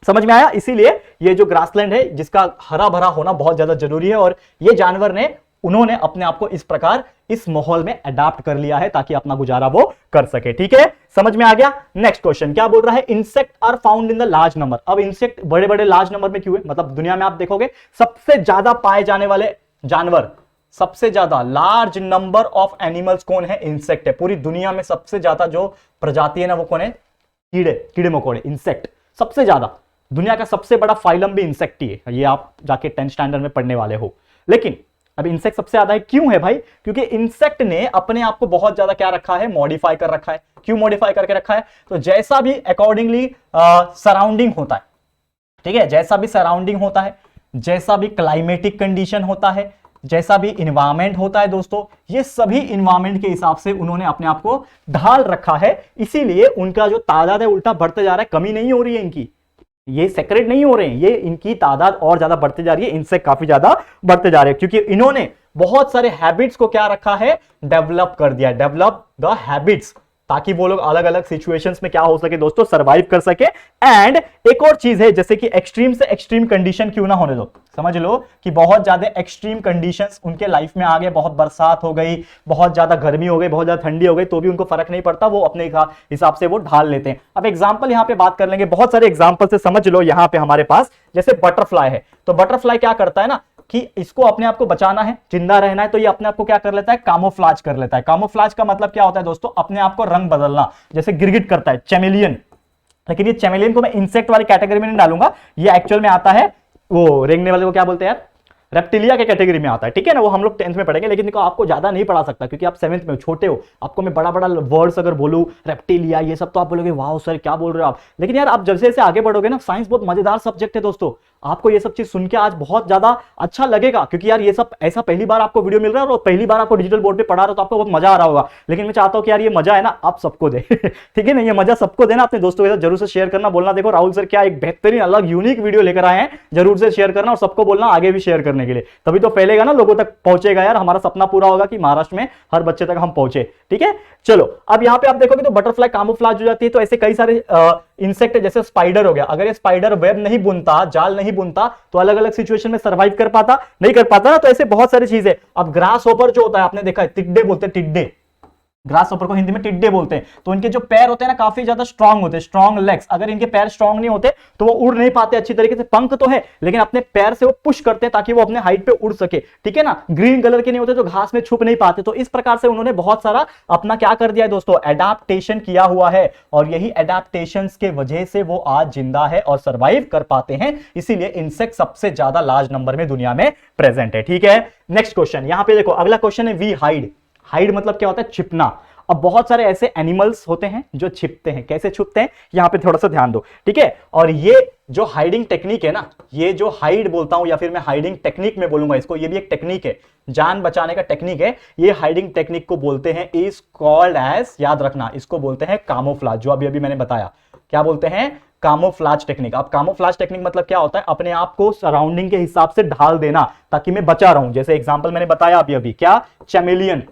समझ में आया? इसीलिए ये जो ग्रासलैंड है, जिसका हरा भरा होना बहुत ज्यादा जरूरी है, और ये जानवर ने, उन्होंने अपने आप को इस प्रकार इस माहौल में अडाप्ट कर लिया है, ताकि अपना गुजारा वो कर सके। ठीक है, समझ में आ गया? नेक्स्ट क्वेश्चन क्या बोल रहा है, insect are found in the large number. अब इंसेक्ट बड़े बड़े लार्ज नंबर में क्यों है, मतलब दुनिया में आप देखोगे सबसे ज्यादा पाए जाने वाले जानवर, सबसे ज्यादा लार्ज नंबर ऑफ एनिमल्स कौन है, इंसेक्ट है। पूरी दुनिया में सबसे ज्यादा जो प्रजाति है ना, वो कौन है, कीड़े मकोड़े, इंसेक्ट सबसे ज्यादा। दुनिया का सबसे बड़ा फाइलम भी इंसेक्ट ही है, ये आप जाके 10th स्टैंडर्ड में पढ़ने वाले हो। लेकिन अब इंसेक्ट सबसे ज्यादा है, क्यों है भाई? क्योंकि इंसेक्ट ने अपने आप को बहुत ज्यादा क्या रखा है, मॉडिफाई कर रखा है। क्यों मॉडिफाई करके रखा है? तो जैसा भी अकॉर्डिंगली सराउंडिंग होता है, ठीक है, जैसा भी सराउंडिंग होता है, जैसा भी क्लाइमेटिक कंडीशन होता है, जैसा भी इन्वायरमेंट होता है दोस्तों, ये सभी इन्वायरमेंट के हिसाब से उन्होंने अपने आप को ढाल रखा है। इसीलिए उनका जो तादाद है उल्टा बढ़ते जा रहा है, कमी नहीं हो रही है इनकी, ये सेक्रेट नहीं हो रहे हैं, ये इनकी तादाद और ज्यादा बढ़ते जा रही है, इंसेक्ट काफी ज्यादा बढ़ते जा रहे हैं, क्योंकि इन्होंने बहुत सारे हैबिट्स को क्या रखा है, डेवलप कर दिया, डेवलप द हैबिट्स, ताकि वो लोग अलग अलग सिचुएशंस में क्या हो सके दोस्तों, सरवाइव कर सके। एंड एक और चीज है, जैसे कि एक्सट्रीम से एक्सट्रीम कंडीशन क्यों ना होने दो, समझ लो कि बहुत ज्यादा एक्सट्रीम कंडीशंस उनके लाइफ में आ गए, बहुत बरसात हो गई, बहुत ज्यादा गर्मी हो गई, बहुत ज्यादा ठंडी हो गई, तो भी उनको फर्क नहीं पड़ता, वो अपने हिसाब से वो ढाल लेते हैं। अब एग्जांपल यहां पे बात कर लेंगे, बहुत सारे एग्जांपल से समझ लो। यहां पे हमारे पास जैसे बटरफ्लाई है, तो बटरफ्लाई क्या करता है ना, कि इसको अपने आप को बचाना है, जिंदा रहना है, तो ये अपने आप को क्या कर लेता है, कामोफ्लाज कर लेता है। कामोफ्लाज का मतलब क्या होता है दोस्तों, अपने आप को रंग बदलना, जैसे गिरगिट करता है, चैमेलियन। लेकिन ये चैमेलियन को मैं इंसेक्ट वाली कैटेगरी में नहीं डालूंगा, ये एक्चुअल में आता है, वो रेंगने वाले को क्या बोलते हैं यार, रेप्टिलिया के कैटेगरी में आता है। ठीक है ना, वो हम लोग 10th में पढ़ेंगे, लेकिन देखो आपको ज्यादा नहीं पढ़ा सकता, क्योंकि आप 7th में हो, छोटे हो। आपको मैं बड़ा बड़ा वर्ड्स अगर बोलूं, रेप्टिलिया ये सब, तो आप बोलोगे वाह सर क्या बोल रहे हो आप। लेकिन यार आप जैसे जैसे आगे बढ़ोगे ना, साइंस बहुत मजेदार सब्जेक्ट है दोस्तों, आपको ये सब चीज सुन के आज बहुत ज्यादा अच्छा लगेगा, क्योंकि यार ये सब ऐसा पहली बार आपको वीडियो मिल रहा है और पहली बार आपको डिजिटल बोर्ड पे पढ़ा रहा हो, तो आपको बहुत मजा आ रहा होगा। लेकिन मैं चाहता हूं कि यार ये मजा है ना आप सबको दे ठीक है ना, ये मजा सबको देना, अपने दोस्तों के साथ जरूर से शेयर करना, बोलना देखो राहुल सर क्या एक बेहतरीन अलग यूनिक वीडियो लेकर आए हैं, जरूर से शेयर करना, और सबको बोलना आगे भी शेयर करने के लिए, तभी तो फैलेगा ना, लोगों तक पहुंचेगा। यार हमारा सपना पूरा होगा कि महाराष्ट्र में हर बच्चे तक हम पहुंचे। ठीक है, चलो अब यहां पे आप देखोगे तो बटरफ्लाई कामोफ्लाज हो जाती है। तो ऐसे कई सारे इंसेक्ट है, जैसे स्पाइडर हो गया, अगर ये स्पाइडर वेब नहीं बुनता, जाल नहीं बुनता, तो अलग अलग सिचुएशन में सर्वाइव कर पाता, नहीं कर पाता ना। तो ऐसे बहुत सारी चीजें। अब ग्रास होपर जो होता है, आपने देखा है, टिड्डे बोलते हैं, टिड्डे, ग्रास होपर को हिंदी में टिड्डे बोलते हैं। तो इनके जो पैर होते हैं ना, काफी ज्यादा स्ट्रांग होते हैं, स्ट्रांग लेग्स। अगर इनके पैर स्ट्रांग नहीं होते तो वो उड़ नहीं पाते अच्छी तरीके से, पंख तो है लेकिन अपने पैर से वो पुश करते हैं ताकि वो अपने हाइट पे उड़ सके। ठीक है ना, ग्रीन कलर के नहीं होते तो घास में छुप नहीं पाते। तो इस प्रकार से उन्होंने बहुत सारा अपना क्या कर दिया है दोस्तों, एडाप्टेशन किया हुआ है, और यही एडाप्टेशन के वजह से वो आज जिंदा है और सर्वाइव कर पाते हैं। इसीलिए इंसेक्ट सबसे ज्यादा लार्ज नंबर में दुनिया में प्रेजेंट है। ठीक है, नेक्स्ट क्वेश्चन यहां पे देखो, अगला क्वेश्चन है वी हाइड। हाइड मतलब क्या होता है, छिपना। अब बहुत सारे ऐसे एनिमल्स होते हैं जो छिपते हैं, कैसे छुपते हैं यहां पे थोड़ा सा ध्यान दो। ठीक है, और ये जो हाइडिंग टेक्निक है ना, ये जो हाइड बोलता हूं या फिर मैं हाइडिंग टेक्निक में बोलूंगा इसको, ये भी एक टेक्निक है, जान बचाने का टेक्निक है। ये हाइडिंग टेक्निक को बोलते हैं, इज कॉल्ड एज, याद रखना, इसको बोलते हैं कामोफ्लाज, जो अभी अभी मैंने बताया। क्या बोलते हैं, कामोफ्लाज टेक्निक। अब कामोफ्लाज टेक्निक मतलब क्या होता है, अपने आप को सराउंडिंग के हिसाब से ढाल देना ताकि मैं बचा रहूं। जैसे एग्जांपल मैंने बताया अभी अभी, क्या, चैमेलियन।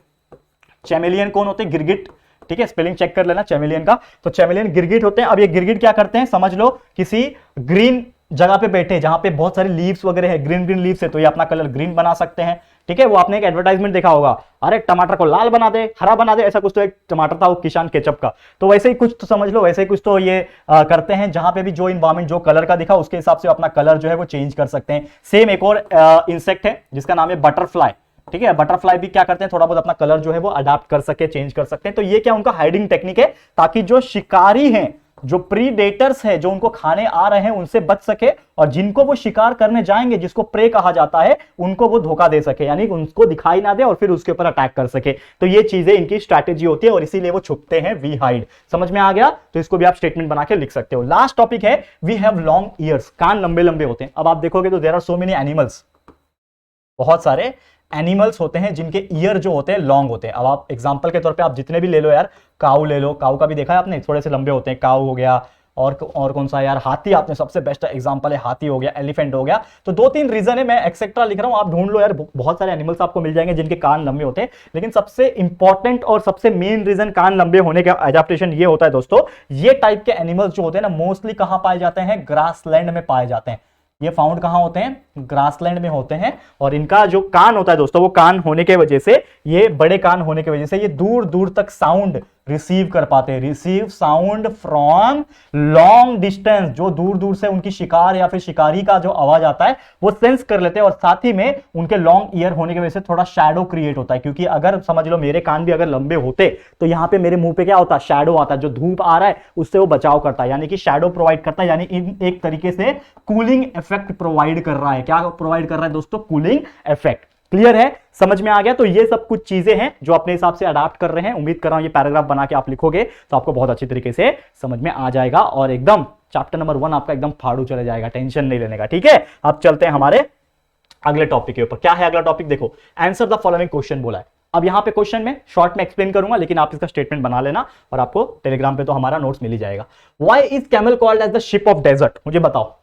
चैमेलियन कौन होते हैं, गिरगिट। ठीक है, स्पेलिंग चेक कर लेना चैमेलियन का। तो चैमेलियन गिरगिट होते हैं। अब ये गिरगिट क्या करते हैं, समझ लो, किसी ग्रीन जगह पे बैठे जहां पे बहुत सारी लीव्स वगैरह है, ग्रीन ग्रीन लीव्स है, तो ये अपना कलर ग्रीन बना सकते हैं। ठीक है, वो आपने एक एडवर्टाइजमेंट देखा होगा, अरे टमाटर को लाल बना दे, हरा बना दे, ऐसा कुछ तो एक टमाटर था वो किसान केचप का। तो वैसे ही कुछ तो समझ लो, वैसे ही कुछ तो ये करते हैं, जहां पे भी जो इन्वायरमेंट जो कलर का दिखा उसके हिसाब से अपना कलर जो है वो चेंज कर सकते हैं। सेम एक और इंसेक्ट है जिसका नाम है बटरफ्लाई। ठीक है, बटरफ्लाई भी क्या करते हैं, थोड़ा बहुत अपना कलर जो है वो अडाप्ट कर सके, चेंज कर सकते हैं। तो ये क्या उनका हाइडिंग टेक्निक है, ताकि जो शिकारी हैं, जो प्रीडेटर्स है, जो उनको खाने आ रहे हैं, उनसे बच सके, और जिनको वो शिकार करने जाएंगे, जिसको प्रे कहा जाता है, उनको वो धोखा दे सके, यानी उनको दिखाई ना दे और फिर उसके ऊपर अटैक कर सके। तो ये चीजें इनकी स्ट्रैटेजी होती है और इसीलिए वो छुपते हैं, वी हाइड। समझ में आ गया? तो इसको भी आप स्टेटमेंट बना के लिख सकते हो। लास्ट टॉपिक है वी हैव लॉन्ग ईयर्स, कान लंबे लंबे होते हैं। अब आप देखोगे तो there are so many animals, बहुत सारे एनिमल्स होते हैं जिनके ईयर जो होते हैं लॉन्ग होते हैं। अब आप एग्जांपल के तौर पे आप जितने भी ले लो यार, काऊ ले लो, काऊ का भी देखा है आपने, थोड़े से लंबे होते हैं, काऊ हो गया, और कौन सा यार, हाथी, आपने सबसे बेस्ट एग्जांपल है, हाथी हो गया, एलिफेंट हो गया। तो 2-3 रीजन है, मैं एक्सेट्रा लिख रहा हूं, आप ढूंढ लो यार, बहुत सारे एनिमल्स आपको मिल जाएंगे जिनके कान लंबे होते हैं। लेकिन सबसे इंपॉर्टेंट और सबसे मेन रीजन कान लंबे होने का एडेप्टेशन ये होता है दोस्तों, ये टाइप के एनिमल्स जो होते हैं ना, मोस्टली कहां पाए जाते हैं, ग्रासलैंड में पाए जाते हैं। ये फाउंड कहां होते हैं, ग्रासलैंड में होते हैं। और इनका जो कान होता है दोस्तों, वो कान होने के वजह से, ये बड़े कान होने की वजह से ये दूर दूर तक साउंड रिसीव कर पाते हैं, receive sound from long distance. जो दूर दूर से उनकी शिकार या फिर शिकारी का जो आवाज आता है वो सेंस कर लेते हैं। और साथ ही में उनके लॉन्ग ईयर होने की वजह से थोड़ा शैडो क्रिएट होता है, क्योंकि अगर समझ लो मेरे कान भी अगर लंबे होते तो यहां पे मेरे मुंह पे क्या होता है, शैडो आता है, जो धूप आ रहा है उससे वो बचाव करता है, यानी कि शैडो प्रोवाइड करता है, यानी इन एक तरीके से कूलिंग इफेक्ट प्रोवाइड कर रहा है। क्या प्रोवाइड कर रहा है दोस्तों, कूलिंग इफेक्ट। क्लियर है, समझ में आ गया? तो ये सब कुछ चीजें हैं जो अपने हिसाब से अडाप्ट कर रहे हैं। उम्मीद कर रहा हूं ये पैराग्राफ बना के आप लिखोगे तो आपको बहुत अच्छी तरीके से समझ में आ जाएगा और एकदम चैप्टर नंबर 1 आपका एकदम फाड़ू चले जाएगा, टेंशन नहीं लेने का। ठीक है, अब चलते हैं हमारे अगले टॉपिक के ऊपर। क्या है अगला टॉपिक, देखो, आंसर द फॉलोइंग क्वेश्चन बोला है। अब यहां पे क्वेश्चन में शॉर्ट में एक्सप्लेन करूंगा, लेकिन आप इसका स्टेटमेंट बना लेना और आपको टेलीग्राम पे तो हमारा नोट्स मिल ही जाएगा। Why is camel called as the ship of desert? मुझे बताओ,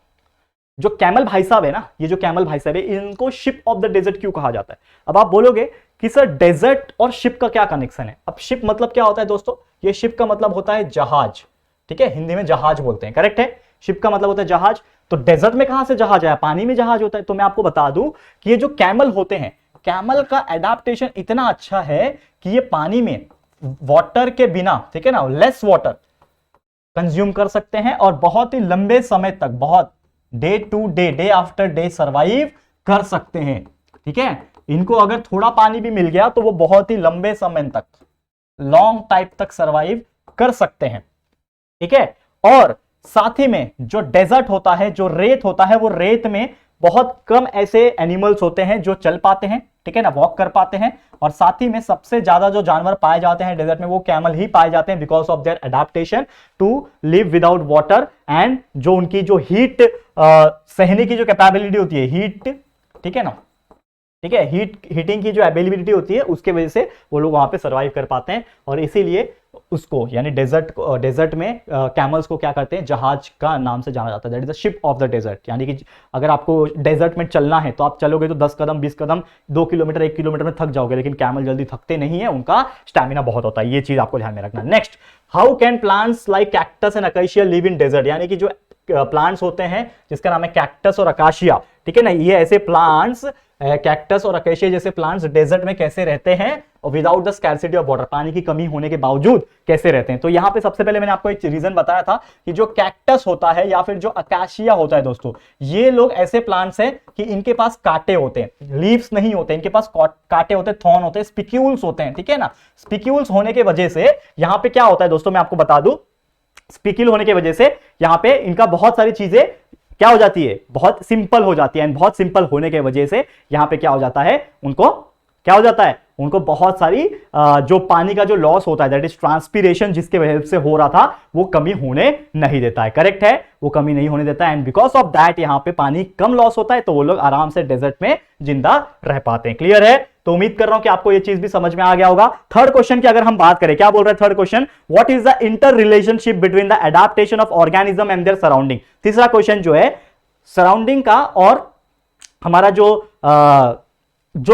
जो कैमल भाई साहब है ना, ये जो कैमल भाई साहब है, इनको शिप ऑफ द डेजर्ट क्यों कहा जाता है? अब आप बोलोगे कि सर डेजर्ट और शिप का क्या कनेक्शन है? अब शिप मतलब क्या होता है दोस्तों, ये शिप का मतलब होता है जहाज। ठीक है, हिंदी में जहाज बोलते हैं, करेक्ट है, शिप का मतलब होता है जहाज। तो डेजर्ट में कहां से जहाज आया, पानी में जहाज होता है। तो मैं आपको बता दूं कि ये जो कैमल होते हैं, कैमल का एडाप्टेशन इतना अच्छा है कि ये पानी में वाटर के बिना, ठीक है ना, लेस वाटर कंज्यूम कर सकते हैं और बहुत ही लंबे समय तक, बहुत day to day, day after day survive कर सकते हैं। ठीक है, इनको अगर थोड़ा पानी भी मिल गया तो वो बहुत ही लंबे समय तक, लॉन्ग टाइम तक सर्वाइव कर सकते हैं। ठीक है, और साथ ही में जो डेजर्ट होता है, जो रेत होता है, वो रेत में बहुत कम ऐसे एनिमल्स होते हैं जो चल पाते हैं, ठीक है ना, वॉक कर पाते हैं। और साथ ही में सबसे ज्यादा जो जानवर पाए जाते हैं डेजर्ट में, वो कैमल ही पाए जाते हैं, because of their adaptation to live without water and जो उनकी जो हीट सहने की जो कैपेबिलिटी होती है, हीट, ठीक है ना, ठीक है, हीटिंग की जो एबिलिटी होती है, उसके वजह से वो लोग वहां पे सर्वाइव कर पाते हैं। और इसीलिए उसको, यानी डेजर्ट में कैमल्स को क्या करते हैं, जहाज का नाम से जाना जाता है, that is the ship of the desert. यानी कि अगर आपको डेजर्ट में चलना है तो आप चलोगे तो 10 कदम 20 कदम 2 किलोमीटर 1 किलोमीटर में थक जाओगे, लेकिन कैमल जल्दी थकते नहीं है, उनका स्टैमिना बहुत होता है। ये चीज आपको ध्यान में रखना। Next, how can plants like cactus and acacia live in desert? यानी कि जो प्लांट्स होते हैं जिसका नाम है कैक्टस और अकाशिया, ठीक है ना, ये ऐसे प्लांट्स, कैक्टस और अकेशिया जैसे प्लांट्स डेजर्ट में कैसे रहते हैं और without the scarcity of water, पानी की कमी होने के बावजूद कैसे रहते हैं? तो यहां पे सबसे पहले मैंने आपको एक रीजन बताया था कि जो कैक्टस होता है या फिर जो अकाशिया होता है दोस्तों, ये लोग ऐसे प्लांट्स हैं कि इनके पास कांटे होते हैं, लीव्स नहीं होते, इनके पास कांटे होते हैं, थॉर्न होते हैं, स्पिक्यूल्स होते हैं। ठीक है ना, स्पिक्यूल्स होने की वजह से यहां पे क्या होता है दोस्तों, मैं आपको बता दूं, स्पिक्यूल होने की वजह से यहां पे इनका बहुत सारी चीजें क्या हो जाती है, बहुत सिंपल हो जाती है। एंड बहुत सिंपल होने की वजह से यहां पे क्या हो जाता है, उनको क्या हो जाता है, उनको बहुत सारी जो पानी का जो लॉस होता है, दैट इज ट्रांसपीरेशन, जिसके वजह से हो रहा था, वो कमी होने नहीं देता है। करेक्ट है, वो कमी नहीं होने देता है। एंड बिकॉज ऑफ दैट यहां पे पानी कम लॉस होता है, तो वो लोग आराम से डेजर्ट में जिंदा रह पाते हैं। क्लियर है? तो उम्मीद कर रहा हूं कि आपको ये चीज भी समझ में आ गया होगा। थर्ड क्वेश्चन की अगर हम बात करें, क्या बोल रहे हैं third question, what is the inter relationship between the adaptation of organism and their surrounding? तीसरा क्वेश्चन जो है सराउंडिंग का और हमारा जो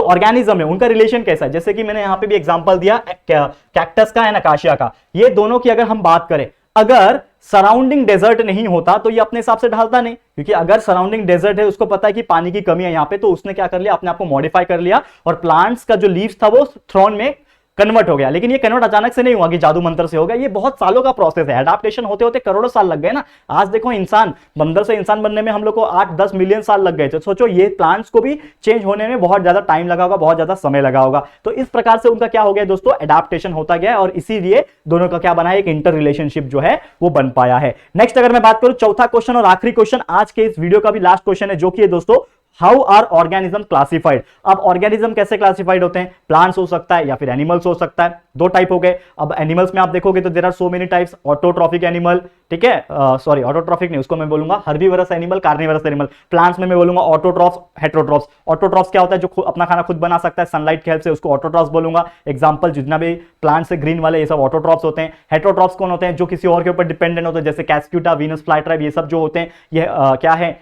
ऑर्गेनिज्म है उनका रिलेशन कैसा है। जैसे कि मैंने यहां पे भी एग्जांपल दिया कैक्टस का एंड अकाशिया का, ये दोनों की अगर हम बात करें, अगर सराउंडिंग डेजर्ट नहीं होता तो ये अपने हिसाब से ढालता नहीं, क्योंकि अगर सराउंडिंग डेजर्ट है, उसको पता है कि पानी की कमी है यहां पे, तो उसने क्या कर लिया, अपने आप को मॉडिफाई कर लिया और प्लांट्स का जो लीव्स था वो थ्रोन में कन्वर्ट हो गया। लेकिन ये कन्वर्ट अचानक से नहीं हुआ कि जादू मंत्र से हो गया, ये बहुत सालों का प्रोसेस है। एडाप्टेशन होते होते करोड़ों साल लग गए ना। आज देखो इंसान, बंदर से इंसान बनने में हम लोग को 8-10 मिलियन साल लग गए थे। सोचो ये प्लांट्स को भी चेंज होने में बहुत ज्यादा टाइम लगा होगा, बहुत ज्यादा समय लगा होगा। तो इस प्रकार से उनका क्या हो गया दोस्तों, एडाप्टेशन होता गया और इसीलिए दोनों का क्या बना है, एक इंटर रिलेशनशिप जो है वो बन पाया है। नेक्स्ट अगर मैं बात करूं, चौथा क्वेश्चन और आखिरी क्वेश्चन आज के इस वीडियो का भी लास्ट क्वेश्चन है, जो कि है दोस्तों, हाउ आर ऑर्गेनिज्म क्लासिफाइड। अब ऑर्गेनिज्म कैसे क्लासिफाइड होते हैं, प्लांट्स हो सकता है या फिर एनिमल्स हो सकता है। दो टाइप हो गए। अब एनिमल्स में आप देखोगे तो there are so many types, autotrophic animal, ठीक है, सॉरी ऑटोट्रॉफिक नहीं, उसको मैं बोलूंगा herbivorous animal, carnivorous animal. Plants में मैं बोलूंगा ऑटोट्रॉफ्स, हेटेरोट्रॉफ्स। ऑटोट्रॉफ्स क्या होता है, जो अपना खाना खुद बना सकता है सनलाइट की हेल्प से, उसको ऑटोट्रॉफ्स बोलूंगा। एग्जांपल जितना भी प्लांट्स है ग्रीन वाले, ये सब ऑटोट्रॉफ्स होते हैं। हेटेरोट्रॉफ्स कौन होते हैं, जो किसी और के ऊपर डिपेंडेंट होते हैं, जैसे कैस्क्यूटा, वीनस फ्लाईट्राइब, ये सब जो होते हैं, ये क्या है,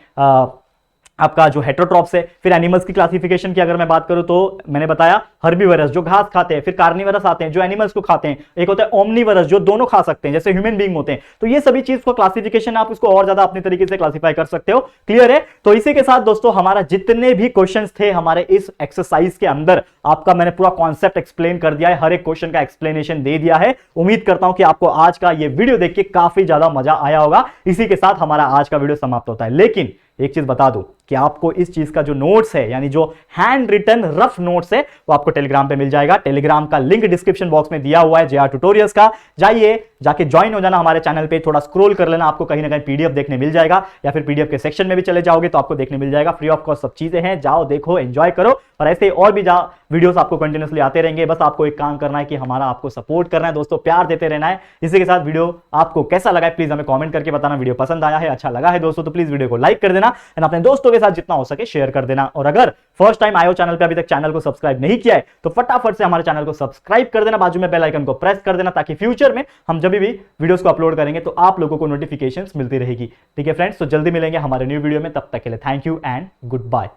आपका जो हेटेरोट्रॉप्स है। फिर एनिमल्स की क्लासिफिकेशन की अगर मैं बात करूं तो मैंने बताया हर्बीवरस जो घास खाते हैं, फिर कार्निवरस आते हैं जो एनिमल्स को खाते हैं, एक होता है ओमनीवरस जो दोनों खा सकते हैं जैसे ह्यूमन बीइंग होते हैं। तो ये सभी चीज को क्लासिफिकेशन आप उसको और ज्यादा अपने तरीके से क्लासिफाई कर सकते हो। क्लियर है। तो इसी के साथ दोस्तों हमारा जितने भी क्वेश्चंस थे हमारे इस एक्सरसाइज के अंदर, आपका मैंने पूरा कॉन्सेप्ट एक्सप्लेन कर दिया है, हर एक क्वेश्चन का एक्सप्लेनेशन दे दिया है। उम्मीद करता हूं कि आपको आज का ये वीडियो देख के काफी ज्यादा मजा आया होगा। इसी के साथ हमारा आज का वीडियो समाप्त होता है। लेकिन एक चीज बता दूं कि आपको इस चीज का जो नोट्स है, यानी जो हैंड रिटन रफ नोट्स है, वो आपको टेलीग्राम पे मिल जाएगा। टेलीग्राम का लिंक डिस्क्रिप्शन बॉक्स में दिया हुआ है, JR ट्यूटोरियल्स का। जाइए, जाके ज्वाइन हो जाना हमारे चैनल पे, थोड़ा स्क्रॉल कर लेना, आपको कहीं ना कहीं पीडीएफ देखने मिल जाएगा, या फिर पीडीएफ के सेक्शन में भी चले जाओगे तो आपको देखने मिल जाएगा। फ्री ऑफ कॉस्ट सब चीजें हैं, जाओ देखो, एंजॉय करो। और ऐसे और भी वीडियोस आपको कंटिन्यूअसली आते रहेंगे। बस आपको एक काम करना है कि हमारा आपको सपोर्ट करना है दोस्तों, प्यार देते रहना है। इसी के साथ वीडियो आपको कैसा लगा है प्लीज हमें कमेंट करके बताना। वीडियो पसंद आया है, अच्छा लगा है दोस्तों, तो प्लीज वीडियो को लाइक कर देना एंड अपने दोस्तों के साथ जितना हो सके शेयर कर देना। और अगर फर्स्ट टाइम आए हो चैनल पे, अभी तक चैनल को सब्सक्राइब नहीं किया है, तो फटाफट से हमारे चैनल को सब्सक्राइब कर देना, बाजू में बेल आइकन को प्रेस कर देना, ताकि फ्यूचर में हम जब भी वीडियोस को अपलोड करेंगे तो आप लोगों को नोटिफिकेशंस मिलती रहेगी। ठीक है फ्रेंड्स, तो जल्दी मिलेंगे हमारे न्यू वीडियो में। तब तक के लिए thank you and good bye.